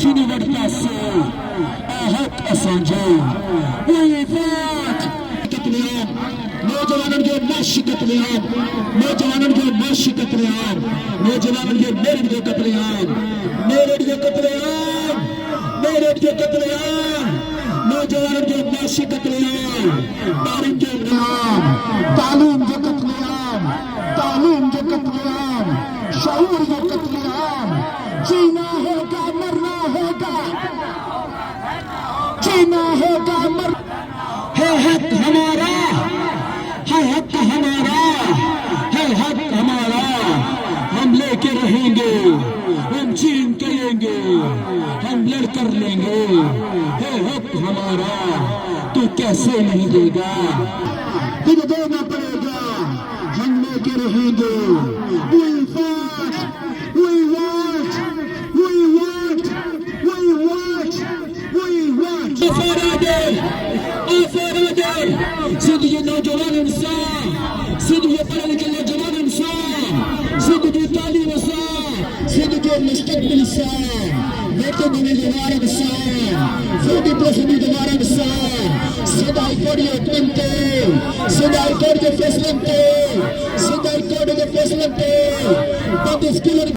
universitação, a repressão de o infanto. नौजवानों के माशी कत्लेआम, नौजवानों के माशी कत्लेआम, नौजवानों के मेरठ के कत्लेआम, मेरठ के कत्लेआम, मेरठ के कत्लेआम, नौजवानों के माशी कत्लेआम, तालीम के कत्लेआम, तालीम के कत्लेआम, तालीम के कत्लेआम, शऊर के कत्लेआम, जीना होगा मरना होगा, जीना होगा मर है हक हमारा, है हक हमारा, है हक हमारा, हम लेके रहेंगे, हम छीन करेंगे, हम लड़ कर लेंगे, है हक हमारा, तू कैसे नहीं देगा, तुझे देना पड़ेगा, हम लेके रहेंगे, we fight, we want, we want, we want, we want. زندگی نوجوان انسان، زندگی پڑھے لکھے نوجوان انسان، زندگی تعلیم انسان، زندگی مستقبل انسان، ووٹوں میں دوبارہ انسان، ووٹی پرسنی دوبارہ انسان، صدائی کوڑی اٹھنتے، صدائی کوڑی کے فیصلے تے، صدائی کوڑی کے فیصلے تے، بند اسکولر